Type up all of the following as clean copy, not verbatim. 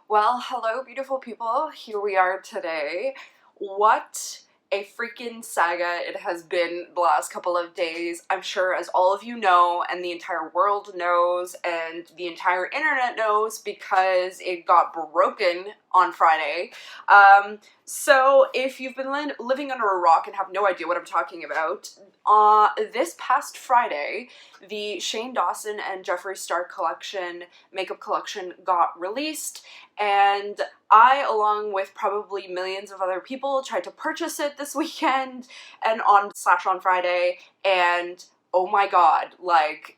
Well, hello beautiful people, here we are today. What a freaking saga it has been the last couple of days. I'm sure as all of you know, and the entire world knows, and the entire internet knows because it got broken on Friday. So if you've been living under a rock and have no idea what I'm talking about, this past Friday, the Shane Dawson and Jeffree Star collection, makeup collection, got released, and I, along with probably millions of other people, tried to purchase it this weekend and on Friday, and oh my god, like,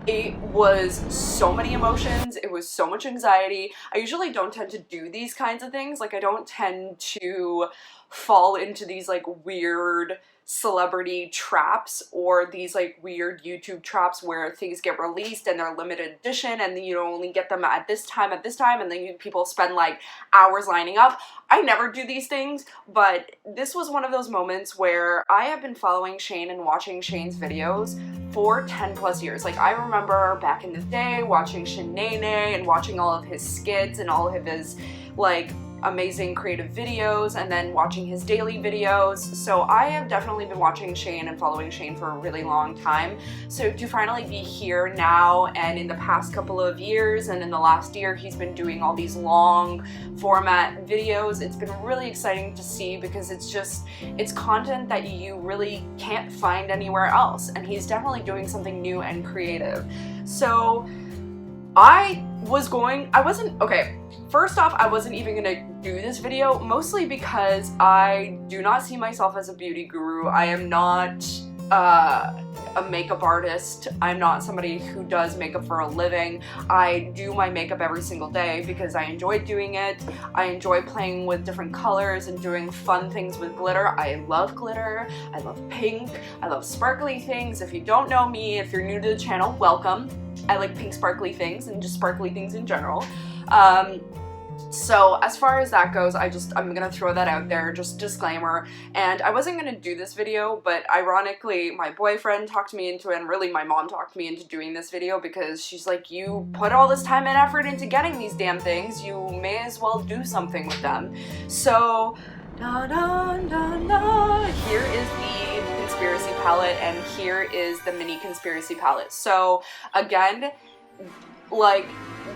it was so many emotions, it was so much anxiety. I usually don't tend to do these kinds of things, like I don't tend to fall into these like weird celebrity traps or these like weird YouTube traps where things get released and they're limited edition and then you only get them at this time and then people spend like hours lining up. I never do these things, but this was one of those moments where I have been following Shane and watching Shane's videos for 10 plus years. Like, I remember back in the day watching Shanae and watching all of his skits and all of his like amazing creative videos and then watching his daily videos. So I have definitely been watching Shane and following Shane for a really long time. So to finally be here now, and in the past couple of years and in the last year he's been doing all these long format videos, it's been really exciting to see because it's content that you really can't find anywhere else, and he's definitely doing something new and creative. So first off, I wasn't even gonna do this video, mostly because I do not see myself as a beauty guru. I am not a makeup artist. I'm not somebody who does makeup for a living. I do my makeup every single day because I enjoy doing it. I enjoy playing with different colors and doing fun things with glitter. I love glitter. I love pink. I love sparkly things. If you don't know me, if you're new to the channel, welcome. I like pink sparkly things and just sparkly things in general. So as far as that goes, I'm gonna throw that out there, just disclaimer. And I wasn't gonna do this video, but ironically my boyfriend talked me into it, and really my mom talked me into doing this video because she's like, you put all this time and effort into getting these damn things, you may as well do something with them. So here is the conspiracy palette, and here is the mini conspiracy palette. So again, like,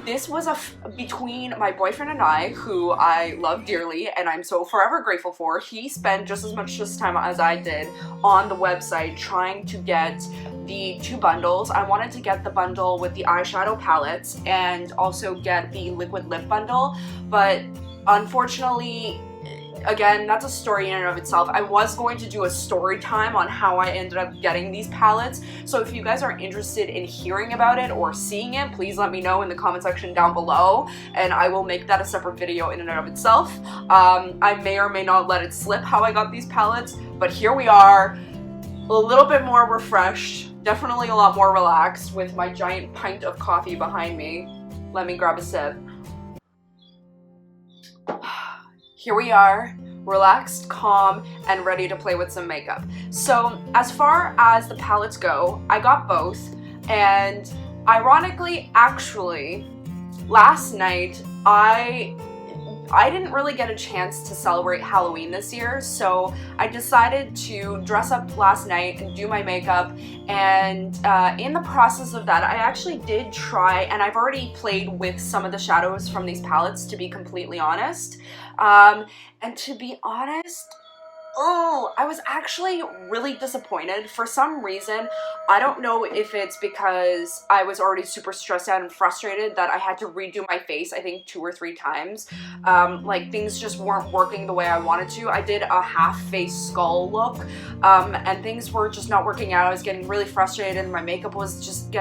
this was between my boyfriend and I, who I love dearly and I'm so forever grateful for. He spent just as much time as I did on the website trying to get the two bundles. I wanted to get the bundle with the eyeshadow palettes and also get the liquid lip bundle, but unfortunately, again, that's a story in and of itself. I was going to do a story time on how I ended up getting these palettes, so if you guys are interested in hearing about it or seeing it, please let me know in the comment section down below, and I will make that a separate video in and of itself. I may or may not let it slip how I got these palettes, but here we are, a little bit more refreshed, definitely a lot more relaxed, with my giant pint of coffee behind me. Let me grab a sip. Here we are, relaxed, calm, and ready to play with some makeup. So as far as the palettes go, I got both, and ironically, actually, last night, I didn't really get a chance to celebrate Halloween this year, so I decided to dress up last night and do my makeup, and in the process of that, I actually did try, and I've already played with some of the shadows from these palettes, to be completely honest. And to be honest, I was actually really disappointed. For some reason, I don't know if it's because I was already super stressed out and frustrated that I had to redo my face, I think 2 or 3 times. Like, things just weren't working the way I wanted to. I did a half-face skull look, and things were just not working out. I was getting really frustrated, and my makeup was just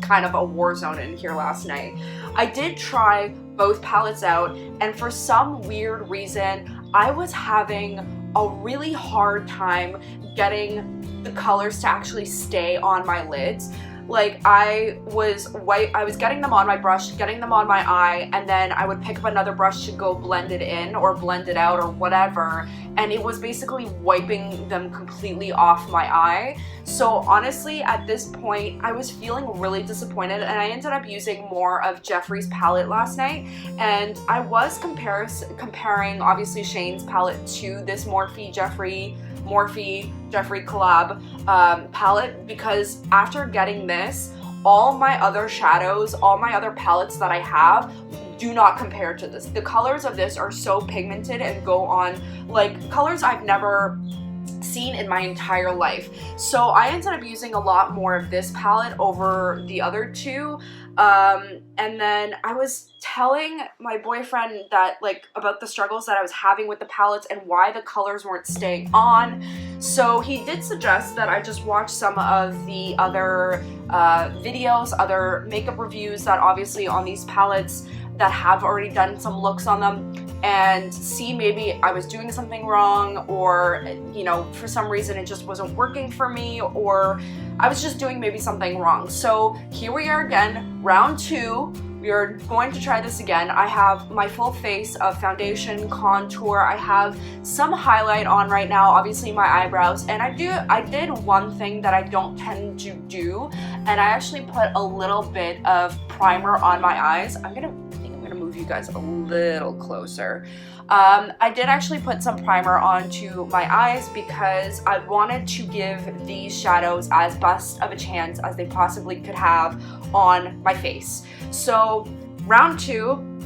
kind of a war zone in here last night. I did try both palettes out, and for some weird reason, I was having a really hard time getting the colors to actually stay on my lids. Like I was getting them on my brush, getting them on my eye, and then I would pick up another brush to go blend it in or blend it out or whatever, and it was basically wiping them completely off my eye. So honestly, at this point, I was feeling really disappointed, and I ended up using more of Jeffree's palette last night, and I was comparing obviously Shane's palette to this Morphe Jeffree collab palette, because after getting this, all my other shadows, all my other palettes that I have do not compare to this. The colors of this are so pigmented and go on like colors I've never seen in my entire life. So I ended up using a lot more of this palette over the other two. And then I was telling my boyfriend that about the struggles that I was having with the palettes and why the colors weren't staying on. So he did suggest that I just watch some of the other videos, other makeup reviews that obviously on these palettes that have already done some looks on them, and see maybe I was doing something wrong, or for some reason it just wasn't working for me, or I was just doing maybe something wrong. So here we are again, round 2. We are going to try this again. I have my full face of foundation, contour. I have some highlight on right now, obviously my eyebrows, and I did one thing that I don't tend to do, and I actually put a little bit of primer on my eyes. I think I'm gonna move you guys a little closer. I did actually put some primer onto my eyes because I wanted to give these shadows as best of a chance as they possibly could have on my face. So round 2,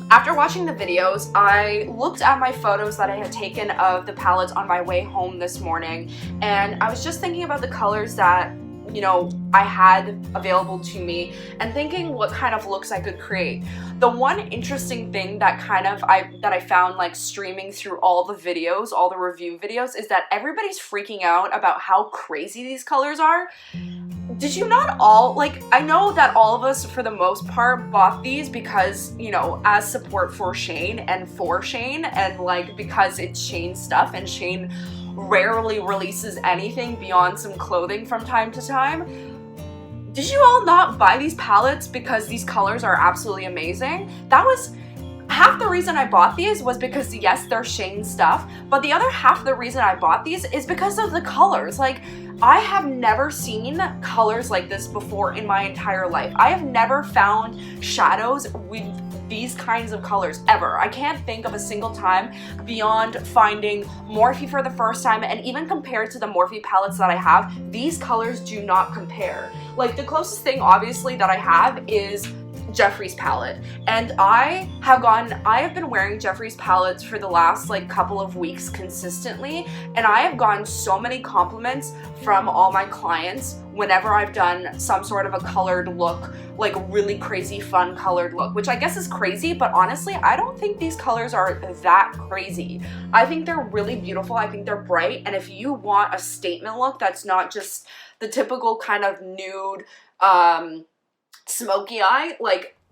after watching the videos, I looked at my photos that I had taken of the palettes on my way home this morning, and I was just thinking about the colors that I had available to me and thinking what kind of looks I could create. The one interesting thing that I found streaming through all the videos, all the review videos, is that everybody's freaking out about how crazy these colors are. Did you not all, I know that all of us for the most part bought these because, as support for Shane and because it's Shane's stuff, and Shane rarely releases anything beyond some clothing from time to time. Did you all not buy these palettes because these colors are absolutely amazing? That was half the reason I bought these, was because yes, they're Shane stuff, but the other half the reason I bought these is because of the colors. I have never seen colors like this before in my entire life. I have never found shadows with these kinds of colors ever. I can't think of a single time beyond finding Morphe for the first time, and even compared to the Morphe palettes that I have, these colors do not compare. The closest thing obviously that I have is Jeffree's palette, and I have been wearing Jeffree's palettes for the last couple of weeks consistently, and I have gotten so many compliments from all my clients whenever I've done some sort of a colored look, really crazy fun colored look, which I guess is crazy, but honestly I don't think these colors are that crazy. I think they're really beautiful. I think they're bright, and if you want a statement look that's not just the typical kind of nude smoky eye,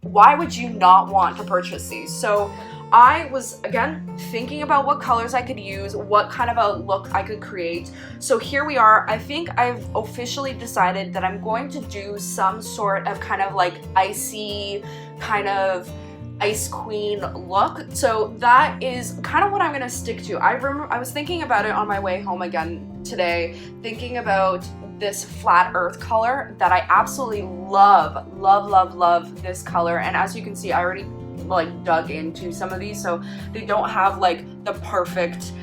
why would you not want to purchase these? So I was again thinking about what colors I could use, what kind of a look I could create. So here we are. I think I've officially decided that I'm going to do some sort of kind of icy, kind of ice queen look. So that is kind of what I'm gonna stick to. I remember I was thinking about it on my way home again today, thinking about this flat earth color that I absolutely love this color. And as you can see, I already dug into some of these, so they don't have the perfect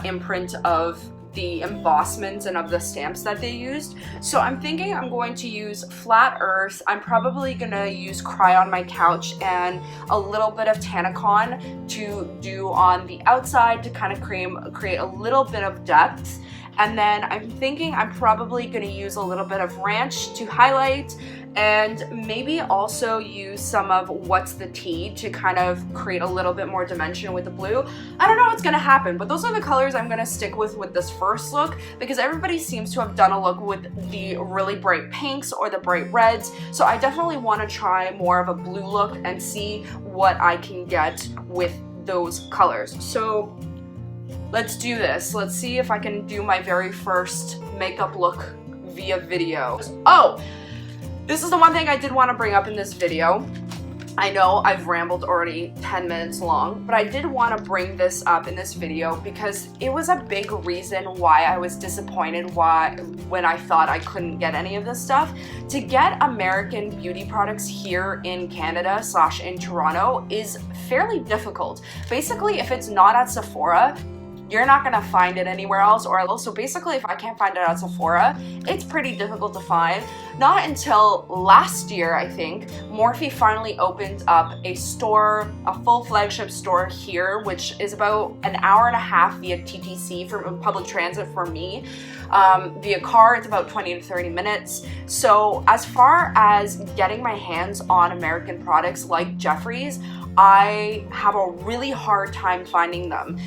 imprint of the embossment and of the stamps that they used. So I'm thinking I'm going to use flat earth. I'm probably gonna use Cry on My Couch and a little bit of Tanacon to do on the outside to kind of create a little bit of depth. And then I'm thinking I'm probably gonna use a little bit of ranch to highlight, and maybe also use some of What's the Tea to kind of create a little bit more dimension with the blue. I don't know what's gonna happen, but those are the colors I'm gonna stick with this first look, because everybody seems to have done a look with the really bright pinks or the bright reds. So I definitely wanna try more of a blue look and see what I can get with those colors. So let's do this. Let's see if I can do my very first makeup look via video. Oh, This is the one thing I did want to bring up in this video. I know I've rambled already 10 minutes long, but I did want to bring this up in this video because it was a big reason why I was disappointed when I thought I couldn't get any of this stuff. To get American beauty products here in Canada / in Toronto is fairly difficult. Basically, if it's not at Sephora, you're not gonna find it anywhere else, or else. So basically, if I can't find it at Sephora, it's pretty difficult to find. Not until last year, I think, Morphe finally opened up a store, a full flagship store here, which is about an hour and a half via TTC from public transit for me. Via car, it's about 20 to 30 minutes. So as far as getting my hands on American products like Jeffree's, I have a really hard time finding them.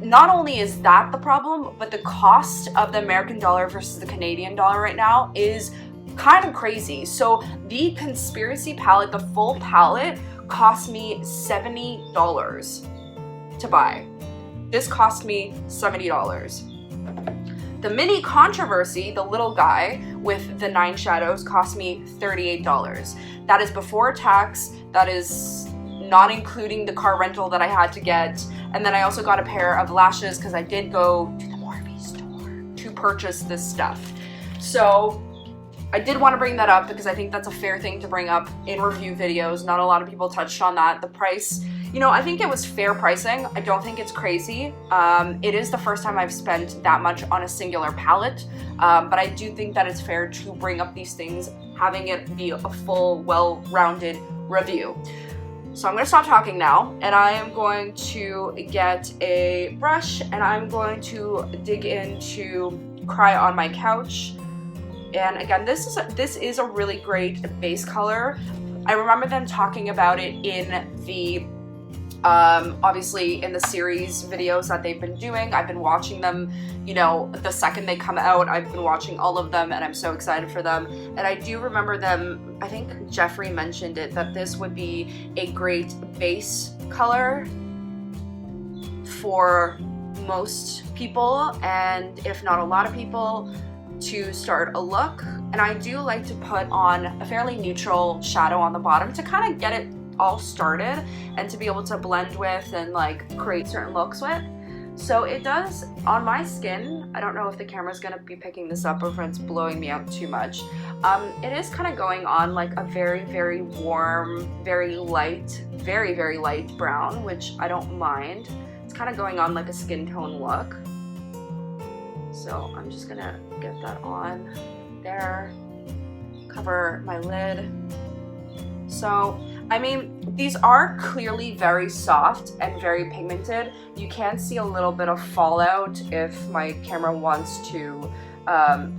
Not only is that the problem, but the cost of the American dollar versus the Canadian dollar right now is kind of crazy. So the Conspiracy palette, the full palette, cost me $70 to buy. This cost me $70. The mini Controversy, the little guy with the 9 shadows, cost me $38. That is before tax. That is not including the car rental that I had to get. And then I also got a pair of lashes because I did go to the Morphe store to purchase this stuff. So I did want to bring that up because I think that's a fair thing to bring up in review videos. Not a lot of people touched on that. The price, you know, I think it was fair pricing. I don't think it's crazy. It is the first time I've spent that much on a singular palette, but I do think that it's fair to bring up these things, having it be a full, well-rounded review. So I'm going to stop talking now, and I am going to get a brush, and I'm going to dig into Cry on My Couch. And again, this is a really great base color. I remember them talking about it in the obviously in the series videos that they've been doing. I've been watching them, you know, the second they come out. I've been watching all of them, and I'm so excited for them. And I do remember them, I think Jeffree mentioned it, that this would be a great base color for most people, and if not a lot of people, to start a look. And I do like to put on a fairly neutral shadow on the bottom to kind of get it all started and to be able to blend with and like create certain looks with. So it does on my skin. I don't know if the camera's gonna be picking this up or if it's blowing me out too much. It is kind of going on like a very, very warm, very light, very, very light brown, which I don't mind. It's kind of going on like a skin tone look. So I'm just gonna get that on there, cover my lid. So, I mean, these are clearly very soft and very pigmented. You can see a little bit of fallout if my camera wants to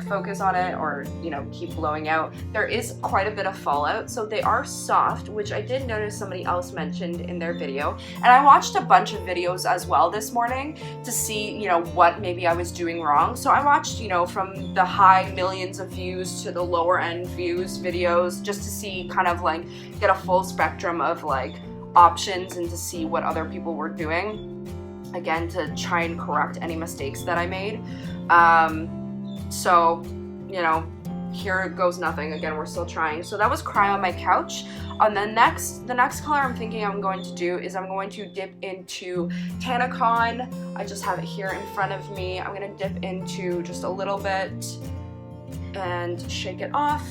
focus on it or, you know, keep blowing out. There is quite a bit of fallout, so they are soft, which I did notice somebody else mentioned in their video. And I watched a bunch of videos as well this morning to see, you know, what maybe I was doing wrong. So I watched, you know, from the high millions of views to the lower end views videos, just to see kind of like get a full spectrum of like options and to see what other people were doing, again, to try and correct any mistakes that I made. So, you know, here goes nothing. Again, we're still trying. So that was Cry on My Couch. And the next color I'm thinking I'm going to do is I'm going to dip into Tanacon. I just have it here in front of me. I'm going to dip into just a little bit and shake it off.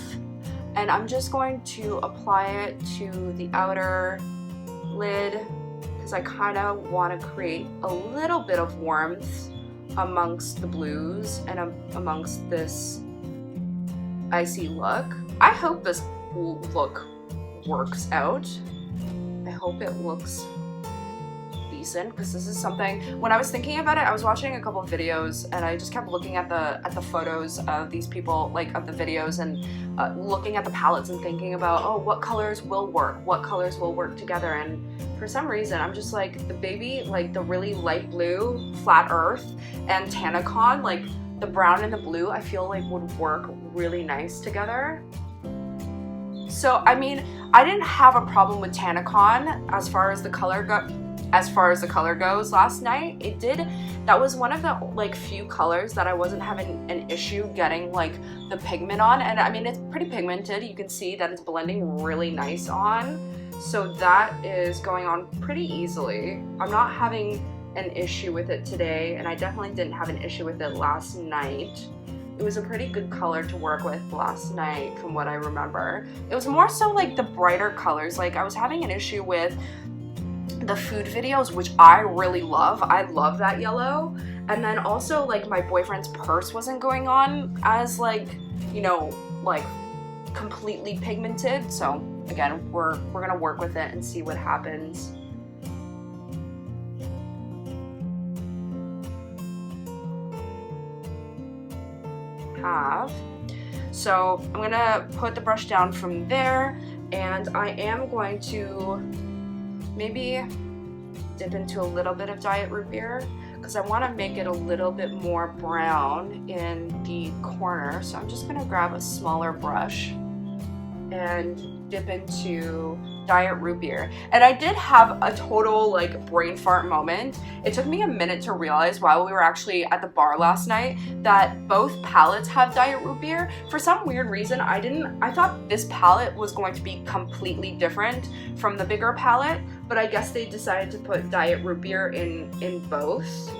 And I'm just going to apply it to the outer lid because I kind of want to create a little bit of warmth amongst the blues and amongst this icy look. I hope this look works out. I hope it looks decent because this is something, when I was thinking about it, I was watching a couple of videos and I just kept looking at the photos of these people, like of the videos, and looking at the palettes and thinking about, oh, what colors will work together. And for some reason I'm just like, the baby, like the really light blue Flat Earth and Tanacon, like the brown and the blue, I feel like would work really nice together. So I mean, I didn't have a problem with Tanacon as far as the color as far as the color goes last night. That was one of the like few colors that I wasn't having an issue getting like the pigment on, and I mean it's pretty pigmented. You can see that it's blending really nice on, so that is going on pretty easily. I'm not having an issue with it today, and I definitely didn't have an issue with it last night. It was a pretty good color to work with last night from what I remember. It was more so like the brighter colors. Like I was having an issue with the food videos, which I really love. I love that yellow. And then also like my boyfriend's purse wasn't going on as like, you know, like completely pigmented. So again, we're gonna work with it and see what happens. So I'm gonna put the brush down from there, and I am going to maybe dip into a little bit of Diet Root Beer because I want to make it a little bit more brown in the corner. So I'm just gonna grab a smaller brush and dip into Diet Root Beer. And I did have a total like brain fart moment. It took me a minute to realize while we were actually at the bar last night that both palettes have Diet Root Beer. For some weird reason, I thought this palette was going to be completely different from the bigger palette, but I guess they decided to put Diet Root Beer in both.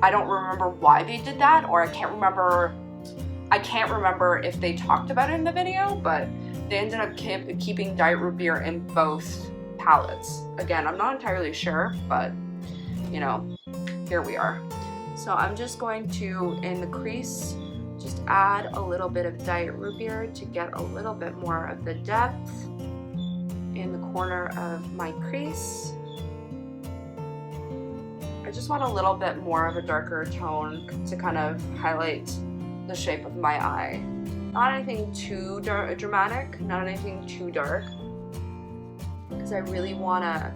I don't remember why they did that, or I can't remember if they talked about it in the video, but they ended up keeping Diet Root Beer in both palettes. Again, I'm not entirely sure, but you know, here we are. So I'm just going to, in the crease, just add a little bit of Diet Root Beer to get a little bit more of the depth in the corner of my crease. I just want a little bit more of a darker tone to kind of highlight the shape of my eye. Not anything too dramatic, not anything too dark, because I really want to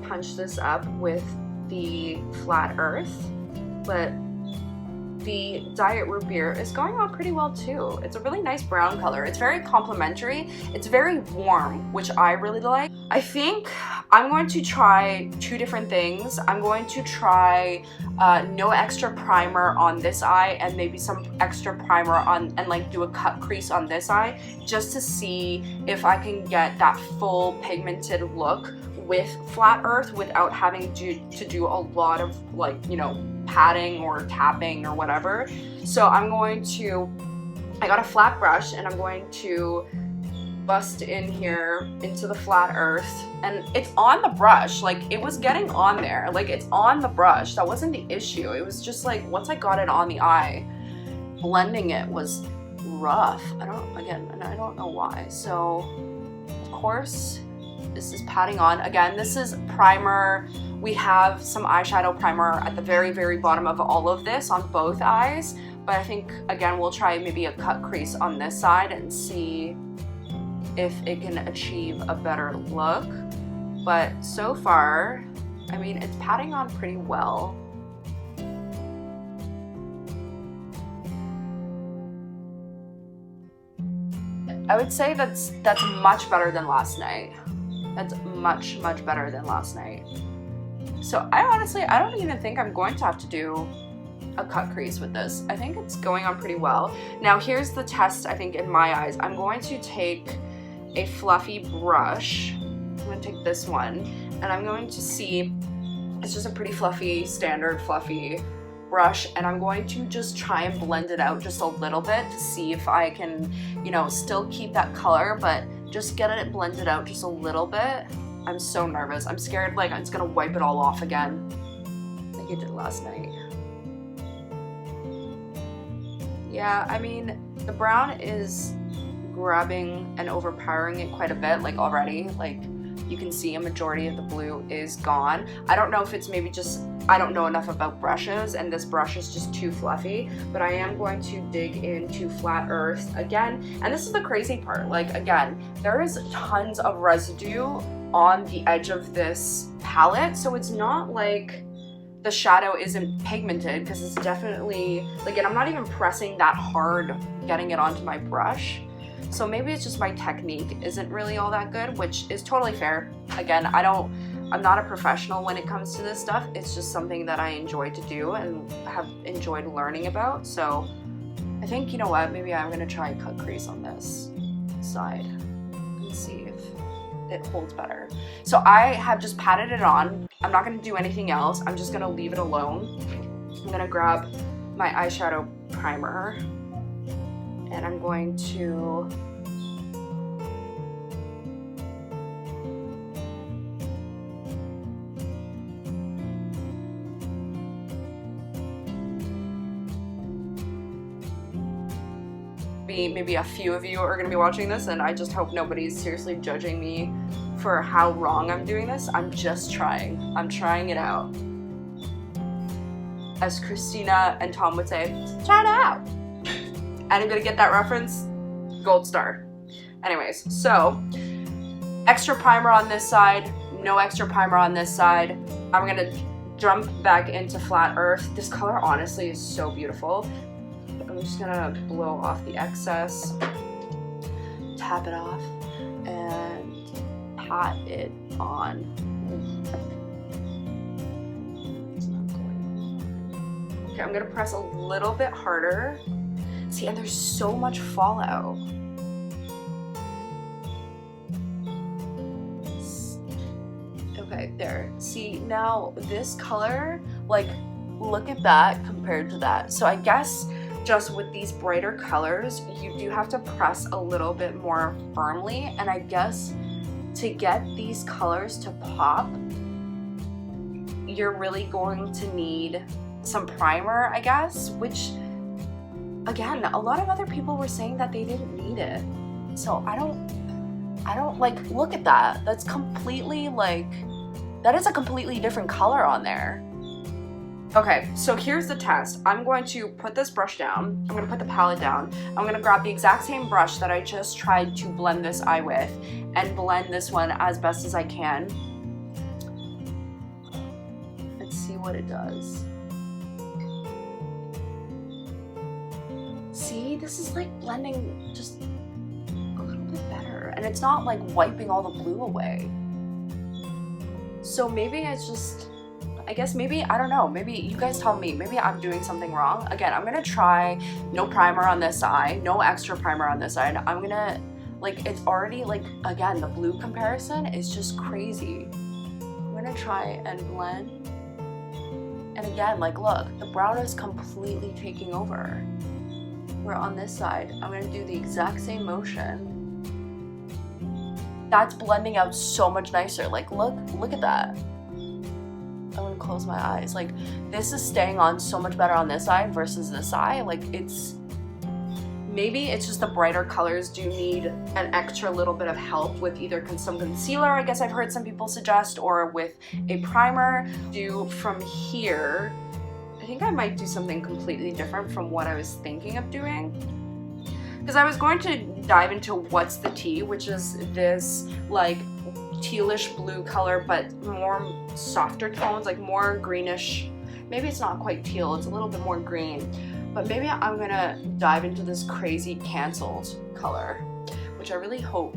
punch this up with the Flat Earth, but the Diet Root Beer is going on pretty well too. It's a really nice brown color. It's very complementary. It's very warm, which I really like. I think I'm going to try two different things. I'm going to try no extra primer on this eye and maybe some extra primer on, and like do a cut crease on this eye, just to see if I can get that full pigmented look with Flat Earth without having to do a lot of like, you know, patting or tapping or whatever. So I got a flat brush and I'm going to bust in here into the Flat Earth, and it's on the brush. Like it was getting on there, like it's on the brush. That wasn't the issue. It was just like once I got it on the eye, blending it was rough. I don't know why. So of course this is patting on. Again, this is primer. We have some eyeshadow primer at the very, very bottom of all of this on both eyes, but I think again we'll try maybe a cut crease on this side and see if it can achieve a better look. But so far, I mean, it's patting on pretty well. I would say that's much better than last night. That's much, much better than last night. So I don't even think I'm going to have to do a cut crease with this. I think it's going on pretty well. Now here's the test, I think, in my eyes. I'm going to take a fluffy brush. I'm going to take this one, and I'm going to see, it's just a pretty fluffy, standard fluffy brush, and I'm going to just try and blend it out just a little bit to see if I can, you know, still keep that color, but just get it blended out just a little bit. I'm so nervous. I'm scared like it's gonna wipe it all off again, like it did last night. Yeah, I mean, the brown is grabbing and overpowering it quite a bit, like already. Like you can see a majority of the blue is gone. I don't know if it's maybe just, I don't know enough about brushes and this brush is just too fluffy, but I am going to dig into Flat Earth again. And this is the crazy part, like again, there is tons of residue on the edge of this palette, so it's not like the shadow isn't pigmented, because it's definitely, like, and I'm not even pressing that hard getting it onto my brush. So maybe it's just my technique isn't really all that good, which is totally fair. Again, I don't I'm not a professional when it comes to this stuff. It's just something that I enjoy to do and have enjoyed learning about. So I think, you know what, maybe I'm gonna try cut crease on this side and see if it holds better. So I have just patted it on. I'm not gonna do anything else. I'm just gonna leave it alone. I'm gonna grab my eyeshadow primer and I'm going to maybe a few of you are going to be watching this, and I just hope nobody's seriously judging me for how wrong I'm doing this. I'm just trying. I'm trying it out. As Christina and Tom would say, try it out. Anybody get that reference? Gold star. Anyways, so extra primer on this side, no extra primer on this side. I'm going to jump back into Flat Earth. This color honestly is so beautiful. I'm just gonna blow off the excess, tap it off, and pat it on. Okay, I'm gonna press a little bit harder. See, and there's so much fallout. Okay, there. See, now this color, like, look at that compared to that. So I guess just with these brighter colors, you do have to press a little bit more firmly, and I guess to get these colors to pop, you're really going to need some primer, I guess, which, again, a lot of other people were saying that they didn't need it. So I don't like, look at that. That's completely, like, that is a completely different color on there. Okay, so here's the test. I'm going to put this brush down. I'm gonna put the palette down. I'm gonna grab the exact same brush that I just tried to blend this eye with and blend this one as best as I can. Let's see what it does. See, this is like blending just a little bit better. And it's not like wiping all the blue away. So maybe it's just, I guess maybe, I don't know, maybe you guys tell me, maybe I'm doing something wrong. Again, I'm gonna try no primer on this eye, no extra primer on this side. I'm gonna, like, it's already, like, again, the blue comparison is just crazy. I'm gonna try and blend. And again, like, look, the brown is completely taking over. Where on this side, I'm gonna do the exact same motion. That's blending out so much nicer. Like, look at that. I'm gonna close my eyes. Like, this is staying on so much better on this eye versus this eye. Like, it's, maybe it's just the brighter colors do need an extra little bit of help with either some concealer, I guess I've heard some people suggest, or with a primer. Do from here, I think I might do something completely different from what I was thinking of doing. Because I was going to dive into What's the Tea, which is this, like, tealish blue color, but more softer tones, like more greenish. Maybe it's not quite teal, it's a little bit more green. But maybe I'm gonna dive into this crazy Cancelled color, which I really hope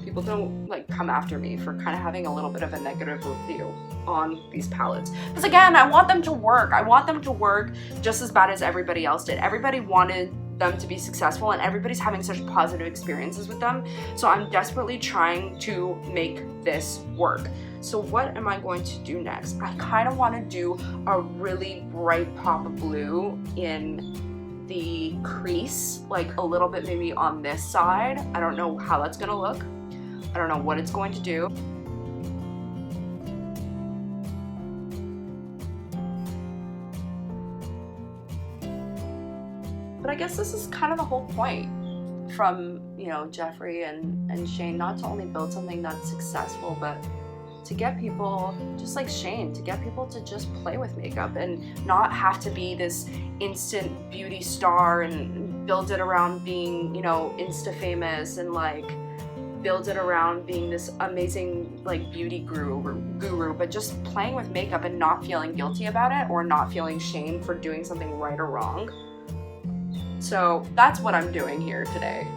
people don't, like, come after me for kind of having a little bit of a negative review on these palettes. Because again, I want them to work. I want them to work just as bad as everybody else did. Everybody wanted them to be successful, and everybody's having such positive experiences with them. So I'm desperately trying to make this work. So what am I going to do next? I kind of want to do a really bright pop of blue in the crease, like a little bit maybe on this side. I don't know how that's gonna look. I don't know what it's going to do. But I guess this is kind of the whole point from, you know, Jeffree and Shane, not to only build something that's successful, but to get people, just like Shane, to get people to just play with makeup and not have to be this instant beauty star and build it around being, you know, Insta famous, and like build it around being this amazing, like, beauty guru, but just playing with makeup and not feeling guilty about it or not feeling shame for doing something right or wrong. So that's what I'm doing here today.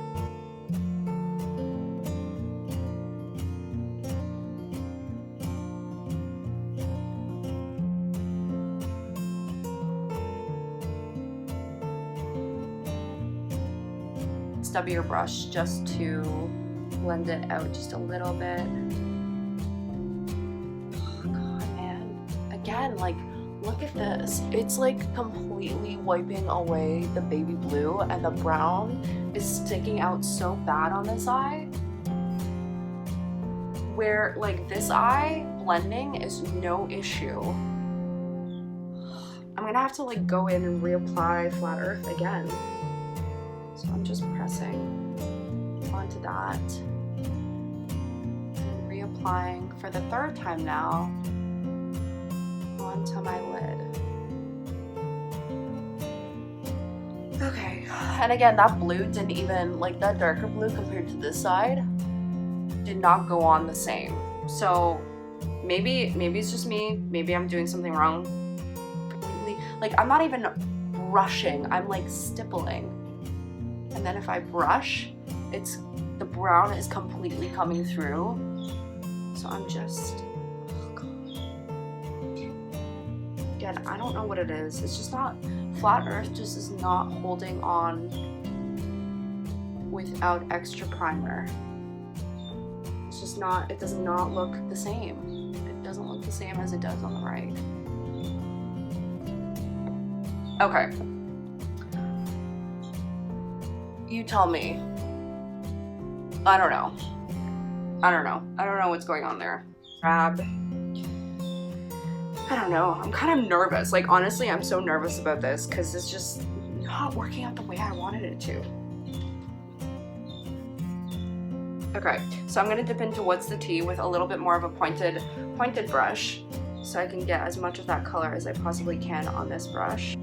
stubby your brush just to blend it out just a little bit. Oh god, man. Again, like, look at this. It's like completely wiping away the baby blue, and the brown is sticking out so bad on this eye. Where like this eye blending is no issue. I'm gonna have to like go in and reapply Flat Earth again. So I'm just pressing onto that and reapplying for the third time now onto my lid. Okay, and again, that blue didn't even, like that darker blue compared to this side, did not go on the same. So maybe it's just me, maybe I'm doing something wrong. Like, I'm not even brushing, I'm like stippling. And then if I brush, the brown is completely coming through. So I'm just, oh god. Again, I don't know what it is. It's just not, Flat Earth just is not holding on without extra primer. It's just not, it does not look the same. It doesn't look the same as it does on the right. Okay. You tell me. I don't know. I don't know what's going on there. Grab. I don't know. I'm kind of nervous. Like, honestly, I'm so nervous about this because it's just not working out the way I wanted it to. Okay, so I'm gonna dip into What's the Tea with a little bit more of a pointed brush so I can get as much of that color as I possibly can on this brush.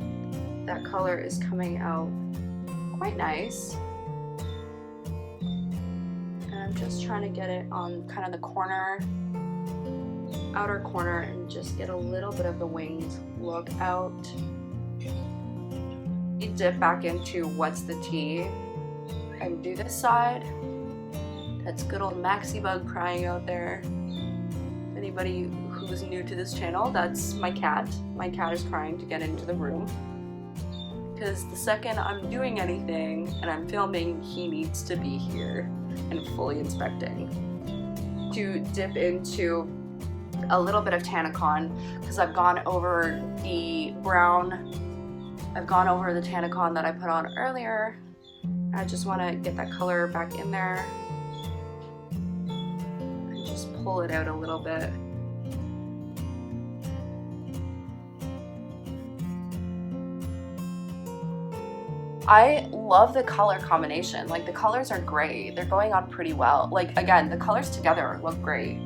That color is coming out quite nice. And I'm just trying to get it on kind of the corner, outer corner, and just get a little bit of the wings look out. You dip back into What's the Tea and do this side. That's good old Maxi Bug crying out there. Anybody who's new to this channel, that's my cat. My cat is crying to get into the room. Because the second I'm doing anything and I'm filming, he needs to be here and fully inspecting. To dip into a little bit of Tanacon, because I've gone over the brown, I've gone over the Tanacon that I put on earlier. I just want to get that color back in there. Just pull it out a little bit. I love the color combination. Like, the colors are great. They're going on pretty well. Like, again, the colors together look great.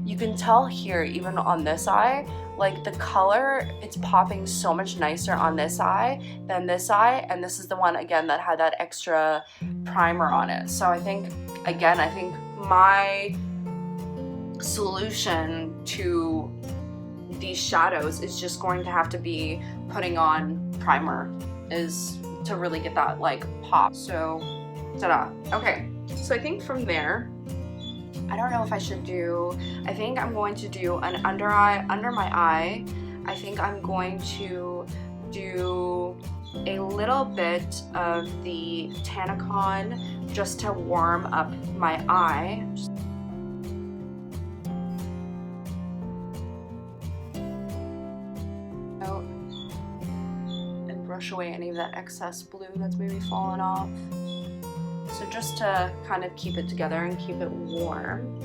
You can tell here, even on this eye, like the color, it's popping so much nicer on this eye than this eye. And this is the one, again, that had that extra primer on it. So I think, again, my solution to these shadows is just going to have to be putting on primer, is to really get that like pop. So ta-da. Okay, so I think from there, I don't know if I should do, I think I'm going to do an under my eye. I think I'm going to do a little bit of the Tanacon just to warm up my eye. And brush away any of that excess blue that's maybe fallen off. So just to kind of keep it together and keep it warm.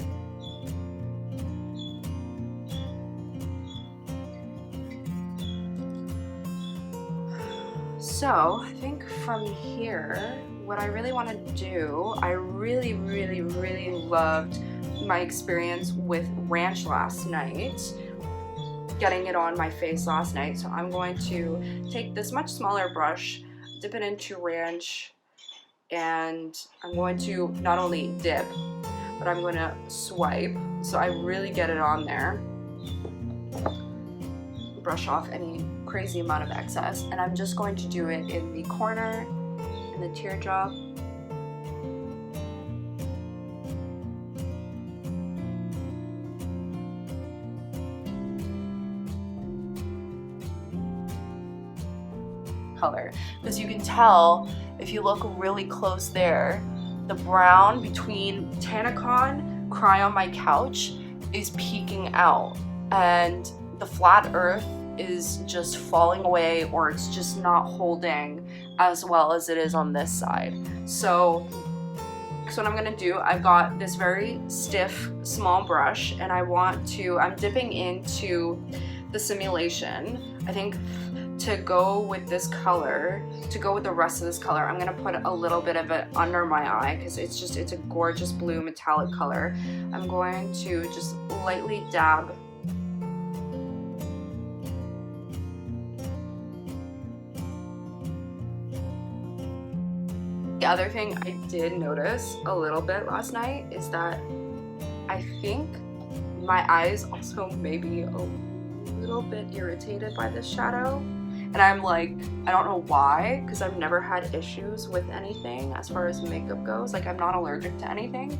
So I think from here, what I really want to do, I really loved my experience with Ranch last night, getting it on my face last night. So I'm going to take this much smaller brush, dip it into Ranch, and I'm going to not only dip, but I'm going to swipe so I really get it on there. Brush off any crazy amount of excess, and I'm just going to do it in the corner, in the teardrop. Color, because you can tell if you look really close there, the brown between Tanacon, Cry on My Couch is peeking out, and the flat earth is just falling away, or it's just not holding as well as it is on this side. So what I'm gonna do, I've got this very stiff small brush, and I'm dipping into the simulation. I think to go with this color, to go with the rest of this color, I'm gonna put a little bit of it under my eye because it's a gorgeous blue metallic color. I'm going to just lightly dab The other thing I did notice a little bit last night is that I think my eyes also may be a little bit irritated by this shadow. And I'm like, I don't know why, because I've never had issues with anything as far as makeup goes. Like, I'm not allergic to anything.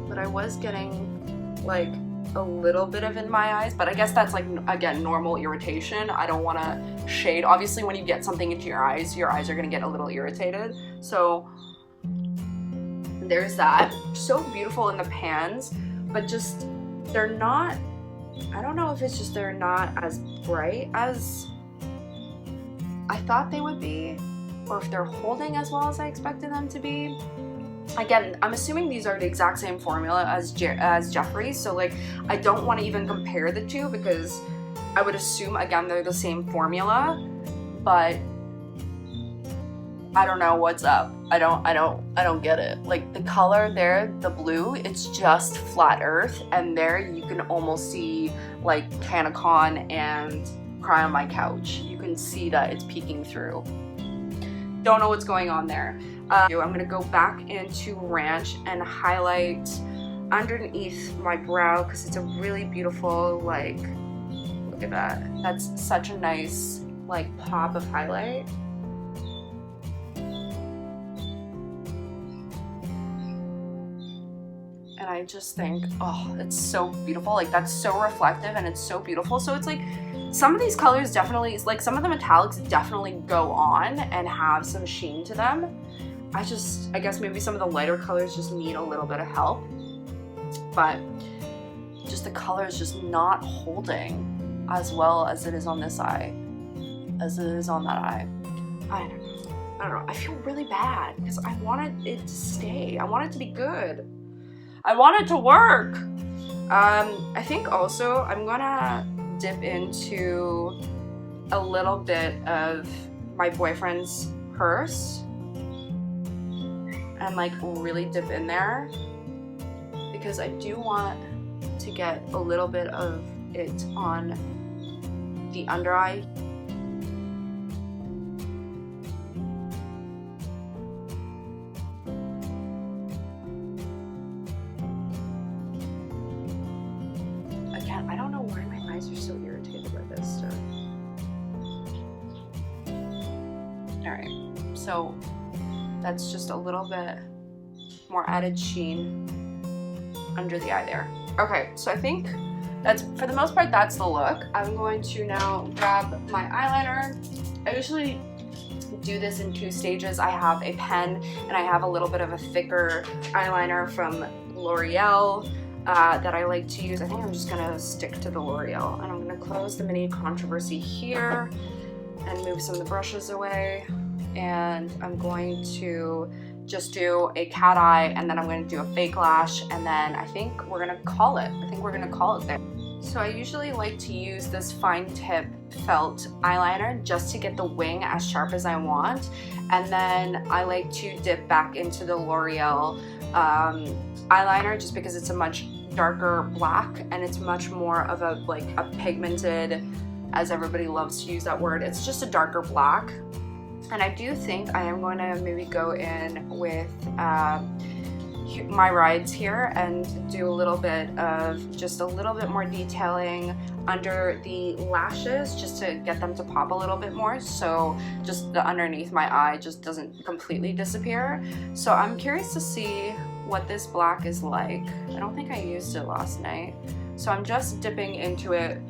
But I was getting like a little bit of in my eyes, but I guess that's like, again, normal irritation. I don't want to shade. Obviously, when you get something into your eyes are going to get a little irritated. So there's that. So beautiful in the pans, but just they're not, I don't know if it's just they're not as bright as I thought they would be, or if they're holding as well as I expected them to be. Again, I'm assuming these are the exact same formula as Jeffree, so like I don't want to even compare the two because I would assume again they're the same formula, but I don't know what's up. I don't get it. Like the color there, the blue, it's just flat earth, and there you can almost see like Tanacon and Cry on My Couch. You can see that it's peeking through. Don't know what's going on there. I'm gonna go back into Ranch and highlight underneath my brow because it's a really beautiful, like, look at that. That's such a nice like pop of highlight. And I just think, oh, it's so beautiful. Like that's so reflective and it's so beautiful. So it's like some of these colors definitely, like some of the metallics definitely go on and have some sheen to them. I guess maybe some of the lighter colors just need a little bit of help, but just the color is just not holding as well as it is on this eye, as it is on that eye. I don't know. I feel really bad because I wanted it to stay. I want it to be good. I want it to work. I think also I'm gonna dip into a little bit of my boyfriend's purse and like really dip in there because I do want to get a little bit of it on the under eye. Again, I don't know why my eyes are so irritated by this stuff. Alright, so that's just a little bit more added sheen under the eye there. Okay, so I think that's, for the most part, that's the look. I'm going to now grab my eyeliner. I usually do this in 2 stages. I have a pen and I have a little bit of a thicker eyeliner from L'Oreal that I like to use. I think I'm just gonna stick to the L'Oreal, and I'm gonna close the mini controversy here and move some of the brushes away. And I'm going to just do a cat eye, and then I'm going to do a fake lash, and then I think we're going to call it. I think we're going to call it there. So I usually like to use this fine tip felt eyeliner just to get the wing as sharp as I want, and then I like to dip back into the L'Oreal eyeliner just because it's a much darker black and it's much more of a like a pigmented, as everybody loves to use that word, it's just a darker black. And I do think I am going to maybe go in with my rides here and do a little bit of just a little bit more detailing under the lashes just to get them to pop a little bit more, so just the underneath my eye just doesn't completely disappear. So I'm curious to see what this black is like. I don't think I used it last night, so I'm just dipping into it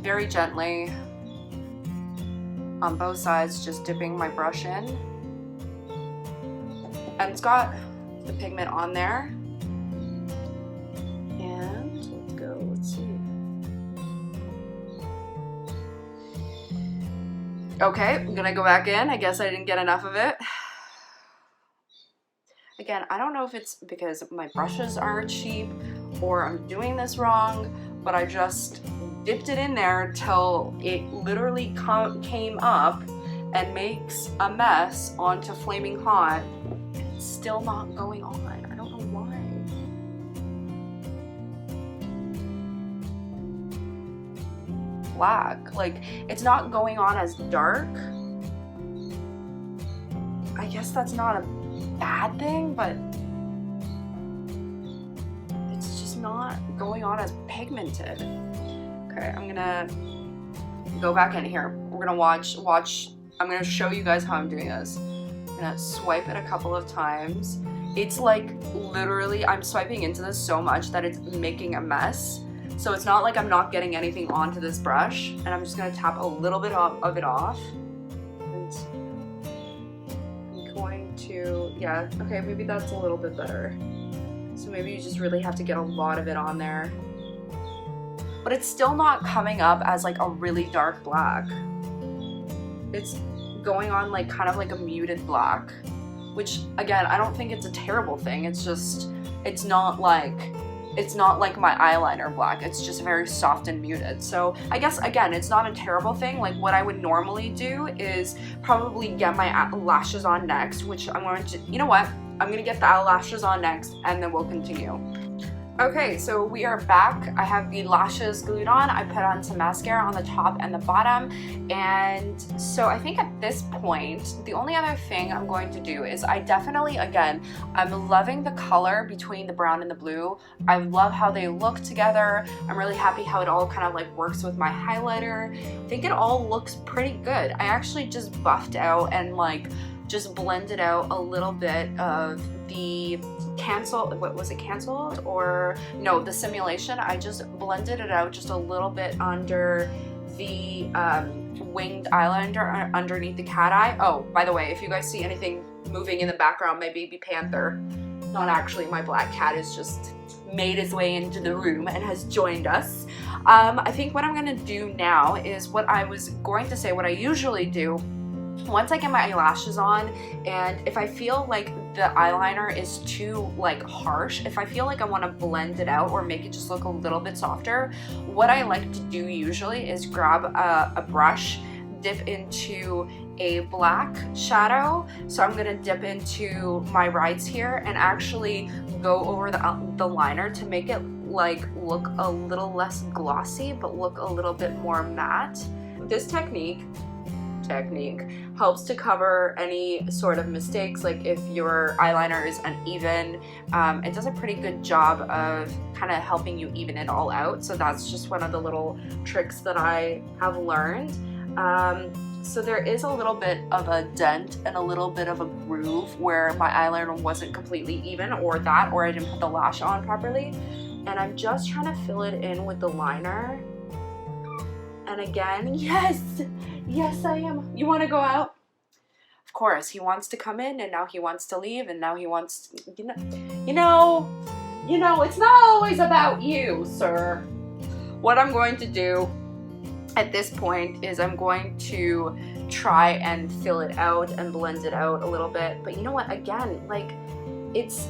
very gently on both sides, just dipping my brush in and it's got the pigment on there. And let's go, let's see. Okay, I'm gonna go back in. I guess I didn't get enough of it. Again, I don't know if it's because my brushes are cheap or I'm doing this wrong, but I just dipped it in there till it literally came up and makes a mess onto Flaming Hot. It's still not going on. I don't know why. Black, like it's not going on as dark. I guess that's not a bad thing, but it's just not going on as pigmented. Okay, I'm gonna go back in here. We're gonna watch. I'm gonna show you guys how I'm doing this. I'm gonna swipe it a couple of times. It's like literally I'm swiping into this so much that it's making a mess. So it's not like I'm not getting anything onto this brush, and I'm just gonna tap a little bit of it off. And I'm going to, yeah, okay, maybe that's a little bit better. So maybe you just really have to get a lot of it on there. But it's still not coming up as like a really dark black. It's going on like kind of like a muted black, which again, I don't think it's a terrible thing. It's just, it's not like my eyeliner black. It's just very soft and muted. So I guess again, it's not a terrible thing. Like what I would normally do is probably get my lashes on next, which I'm going to, you know what? I'm gonna get the eyelashes on next and then we'll continue. Okay, so we are back. I have the lashes glued on. I put on some mascara on the top and the bottom. And so I think at this point, the only other thing I'm going to do is I definitely, again, I'm loving the color between the brown and the blue. I love how they look together. I'm really happy how it all kind of like works with my highlighter. I think it all looks pretty good. I actually just buffed out and like just blended out a little bit of the what was it, canceled? Or no, the simulation. I just blended it out just a little bit under the winged eyeliner underneath the cat eye. Oh, by the way, if you guys see anything moving in the background, my baby panther, not actually my black cat, is just made his way into the room and has joined us. I think what I'm gonna do now is what I was going to say, what I usually do once I get my eyelashes on, and if I feel like the eyeliner is too like harsh, if I feel like I want to blend it out or make it just look a little bit softer, what I like to do usually is grab a brush, dip into a black shadow. So I'm gonna dip into my rides here and actually go over the liner to make it like look a little less glossy but look a little bit more matte. This technique helps to cover any sort of mistakes, like if your eyeliner is uneven. It does a pretty good job of kind of helping you even it all out. So that's just one of the little tricks that I have learned. So there is a little bit of a dent and a little bit of a groove where my eyeliner wasn't completely even, or I didn't put the lash on properly. And I'm just trying to fill it in with the liner. And again, yes I am. You want to go out? Of course, he wants to come in and now he wants to leave and now he wants to, you know, it's not always about you, sir. What I'm going to do at this point is I'm going to try and fill it out and blend it out a little bit. But you know what, again, like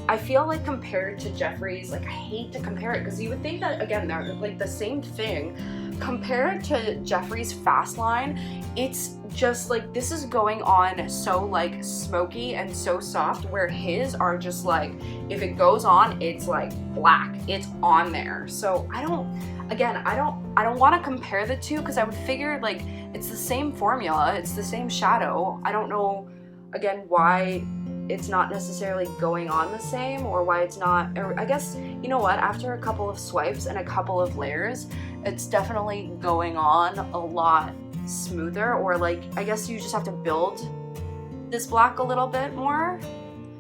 I feel like compared to Jeffree's, like I hate to compare it because you would think that again they're like the same thing. Compared to Jeffree's Fast Line, it's just like this is going on so like smoky and so soft, where his are just like if it goes on, it's like black. It's on there. So I don't want to compare the two because I would figure like it's the same formula, it's the same shadow. I don't know again why it's not necessarily going on the same, or why it's not, or I guess, you know what, after a couple of swipes and a couple of layers, it's definitely going on a lot smoother, or like, I guess you just have to build this black a little bit more,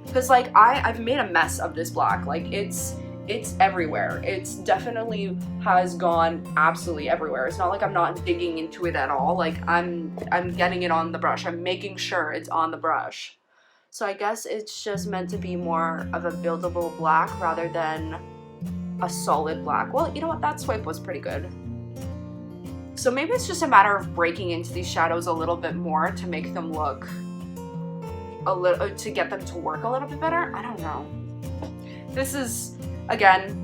because like I've made a mess of this black, like it's everywhere. It's definitely has gone absolutely everywhere. It's not like I'm not digging into it at all, like I'm getting it on the brush, I'm making sure it's on the brush. So I guess it's just meant to be more of a buildable black rather than a solid black. Well, you know what, that swipe was pretty good. So maybe it's just a matter of breaking into these shadows a little bit more to make them look a little, to get them to work a little bit better. I don't know. This is, again,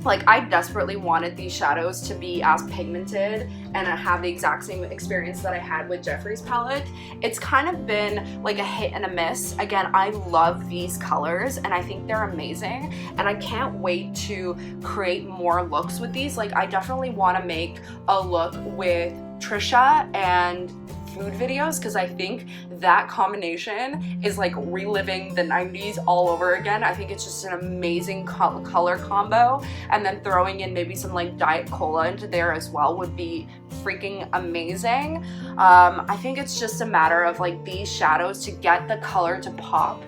like, I desperately wanted these shadows to be as pigmented and have the exact same experience that I had with Jeffree's palette. It's kind of been like a hit and a miss. Again, I love these colors and I think they're amazing, and I can't wait to create more looks with these. Like, I definitely want to make a look with Trisha and food videos, because I think that combination is like reliving the 90s all over again. I think it's just an amazing color combo, and then throwing in maybe some like Diet Cola into there as well would be freaking amazing. I think it's just a matter of like these shadows, to get the color to pop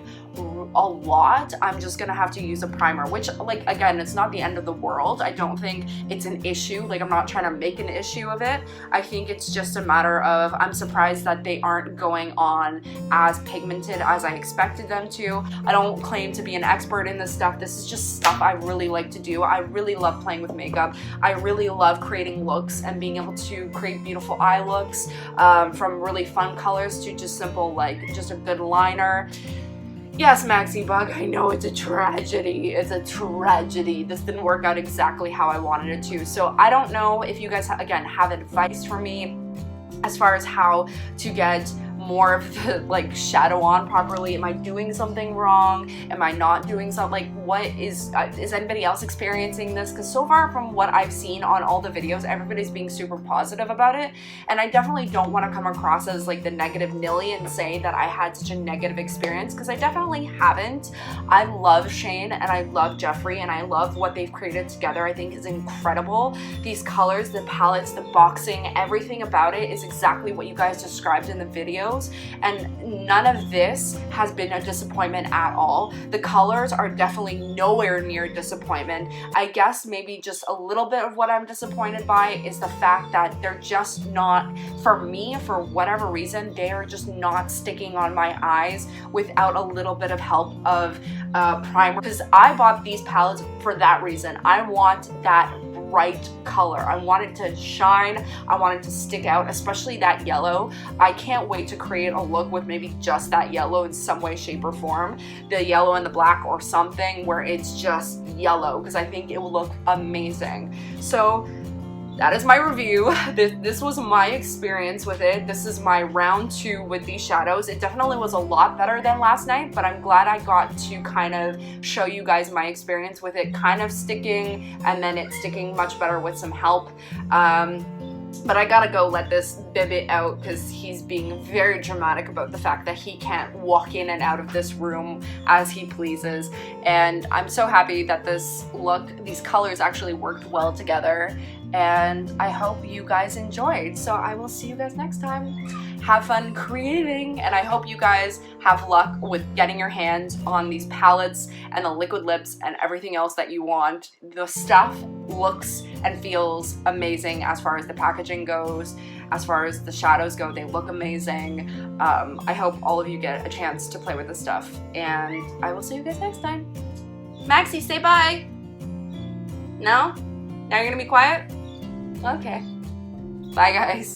a lot, I'm just gonna have to use a primer, which, like, again, it's not the end of the world. I don't think it's an issue. Like, I'm not trying to make an issue of it. I think it's just a matter of, I'm surprised that they aren't going on as pigmented as I expected them to. I don't claim to be an expert in this stuff. This is just stuff I really like to do. I really love playing with makeup. I really love creating looks and being able to create beautiful eye looks, from really fun colors to just simple, like, just a good liner. Yes, Maxi Bug, I know it's a tragedy. It's a tragedy. This didn't work out exactly how I wanted it to. So I don't know if you guys, again, have advice for me as far as how to get more of the, like, shadow on properly. Am I doing something wrong? Am I not doing something? Like, what is anybody else experiencing this? Because so far from what I've seen on all the videos, everybody's being super positive about it, and I definitely don't want to come across as like the negative Nilly and say that I had such a negative experience, because I definitely haven't. I love Shane and I love Jeffree and I love what they've created together. I think is incredible. These colors, the palettes, the boxing, everything about it is exactly what you guys described in the videos, and none of this has been a disappointment at all. The colors are definitely nowhere near disappointment. I guess maybe just a little bit of what I'm disappointed by is the fact that they're just not, for me, for whatever reason, they are just not sticking on my eyes without a little bit of help of primer, because I bought these palettes for that reason. I want that bright color. I want it to shine. I want it to stick out, especially that yellow. I can't wait to create a look with maybe just that yellow in some way, shape, or form. The yellow and the black, or something where it's just yellow, because I think it will look amazing. So that is my review. This was my experience with it. This is my round 2 with these shadows. It definitely was a lot better than last night, but I'm glad I got to kind of show you guys my experience with it kind of sticking, and then it sticking much better with some help. But I gotta go let this bibbit out, because he's being very dramatic about the fact that he can't walk in and out of this room as he pleases. And I'm so happy that this look, these colors actually worked well together, and I hope you guys enjoyed. So I will see you guys next time. Have fun creating, and I hope you guys have luck with getting your hands on these palettes and the liquid lips and everything else that you want. The stuff looks and feels amazing as far as the packaging goes. As far as the shadows go, they look amazing. I hope all of you get a chance to play with this stuff, and I will see you guys next time. Maxi, say bye. No? Now you're gonna be quiet? Okay. Bye, guys.